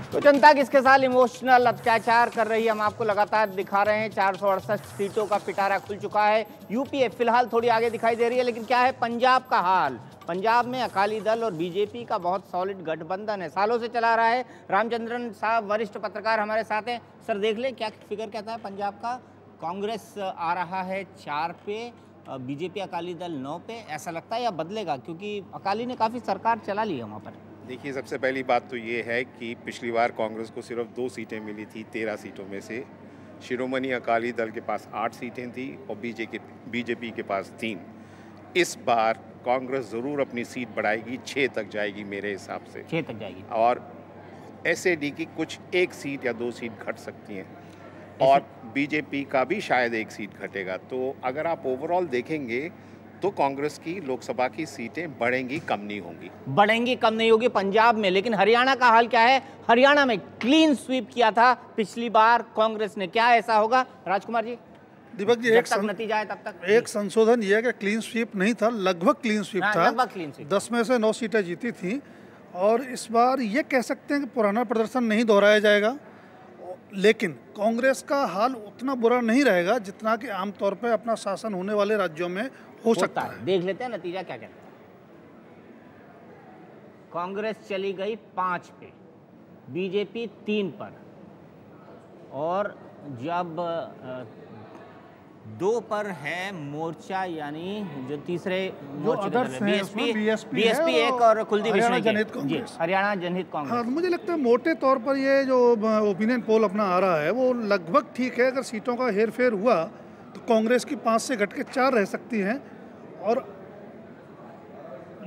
तो जनता किसके साथ इमोशनल अत्याचार कर रही है, हम आपको लगातार दिखा रहे हैं। 468 सीटों का पिटारा खुल चुका है। यूपीए फिलहाल थोड़ी आगे दिखाई दे रही है, लेकिन क्या है पंजाब का हाल? पंजाब में अकाली दल और बीजेपी का बहुत सॉलिड गठबंधन है, सालों से चला रहा है। रामचंद्रन साहब वरिष्ठ पत्रकार हमारे साथ हैं। सर देख ले क्या फिगर कहता है पंजाब का? कांग्रेस आ रहा है 4 पे, बीजेपी अकाली दल 9 पे। ऐसा लगता है या बदलेगा, क्योंकि अकाली ने काफ़ी सरकार चला ली है वहाँ पर? देखिए, सबसे पहली बात तो ये है कि पिछली बार कांग्रेस को सिर्फ 2 सीटें मिली थी 13 सीटों में से। शिरोमणि अकाली दल के पास 8 सीटें थी और बीजेपी के पास 3। इस बार कांग्रेस ज़रूर अपनी सीट बढ़ाएगी, 6 तक जाएगी मेरे हिसाब से। 6 तक जाएगी। और एसएडी की कुछ 1 सीट या 2 सीट घट सकती हैं और बीजेपी का भी शायद 1 सीट घटेगा। तो अगर आप ओवरऑल देखेंगे तो कांग्रेस की लोकसभा की सीटें बढ़ेंगी, कम नहीं होंगी। बढ़ेंगी, कम नहीं होगी पंजाब में। लेकिन हरियाणा का हाल क्या है? हरियाणा में क्लीन स्वीप किया था पिछली बार कांग्रेस ने, क्या ऐसा होगा राजकुमार जी? दीपक जी, नतीजा है तब तक एक संशोधन यह है कि क्लीन स्वीप नहीं था, लगभग क्लीन स्वीप था। लगभग क्लीन स्वीप। 10 में से 9 सीटें जीती थी और इस बार ये कह सकते हैं कि पुराना प्रदर्शन नहीं दोहराया जाएगा। लेकिन कांग्रेस का हाल उतना बुरा नहीं रहेगा जितना कि आमतौर पर अपना शासन होने वाले राज्यों में हो सकता है। देख लेते हैं नतीजा क्या कहता है। कांग्रेस चली गई 5 पे, बीजेपी 3 पर, और जब 2 पर है मोर्चा, यानी जो तीसरे मोर्चे बीएसपी एक और कुलदीप हरियाणा जनहित कांग्रेस। हरियाणा जनहित कांग्रेस। हाँ, तो मुझे लगता है मोटे तौर पर ये जो ओपिनियन पोल अपना आ रहा है वो लगभग ठीक है। अगर सीटों का हेरफेर हुआ तो कांग्रेस की 5 से घट के 4 रह सकती हैं और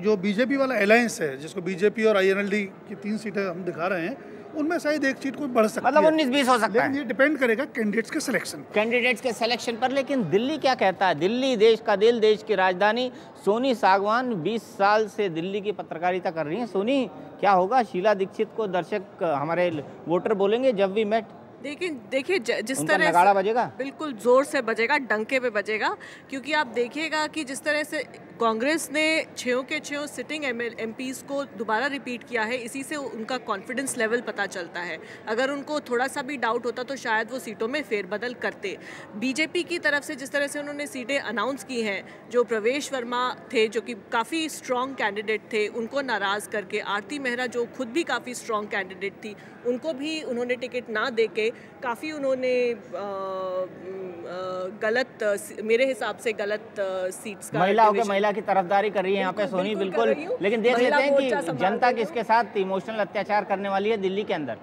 जो बीजेपी वाला अलायंस है, जिसको बीजेपी और आईएनएलडी की 3 सीटें हम दिखा रहे हैं, उनमें शायद 1 सीट कोई बढ़ सकती है, मतलब 19-20 हो सकता है। ये डिपेंड करेगा कैंडिडेट्स के सिलेक्शन पर। लेकिन दिल्ली क्या कहता है? दिल्ली देश का दिल, देश की राजधानी। सोनी सागवान 20 साल से दिल्ली की पत्रकारिता कर रही हैं। सोनी, क्या होगा? शीला दीक्षित को दर्शक, हमारे वोटर बोलेंगे जब वी मेट? देखिए जिस तरह नगाड़ा बजेगा, बिल्कुल जोर से बजेगा, डंके पे बजेगा। क्योंकि आप देखिएगा कि जिस तरह से कांग्रेस ने 6 के 6 सिटिंग एमपीज़ को दोबारा रिपीट किया है, इसी से उनका कॉन्फिडेंस लेवल पता चलता है। अगर उनको थोड़ा सा भी डाउट होता तो शायद वो सीटों में फेरबदल करते। बीजेपी की तरफ से जिस तरह से उन्होंने सीटें अनाउंस की हैं, जो प्रवेश वर्मा थे जो कि काफ़ी स्ट्रॉन्ग कैंडिडेट थे, उनको नाराज़ करके, आरती मेहरा जो खुद भी काफ़ी स्ट्रॉन्ग कैंडिडेट थी, उनको भी उन्होंने टिकट ना देके काफ़ी उन्होंने गलत, मेरे हिसाब से गलत सीट्स का महिला की तरफदारी कर रही है यहाँ पे सोनी। बिल्कुल, लेकिन देख लेते हैं कि जनता किसके साथ इमोशनल अत्याचार करने वाली है दिल्ली के अंदर।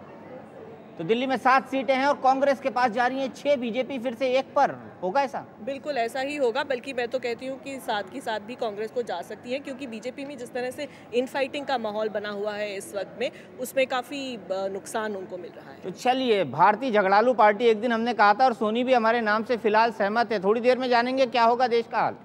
तो दिल्ली में 7 सीटें हैं और कांग्रेस के पास जा रही हैं 6, बीजेपी फिर से 1 पर। होगा ऐसा? बिल्कुल ऐसा ही होगा, बल्कि मैं तो कहती हूँ कि साथ की साथ भी कांग्रेस को जा सकती है, क्योंकि बीजेपी में जिस तरह से इनफाइटिंग का माहौल बना हुआ है इस वक्त में, उसमें काफ़ी नुकसान उनको मिल रहा है। तो चलिए, भारतीय झगड़ालू पार्टी एक दिन हमने कहा था, और सोनी भी हमारे नाम से फिलहाल सहमत है। थोड़ी देर में जानेंगे क्या होगा देश का हाल।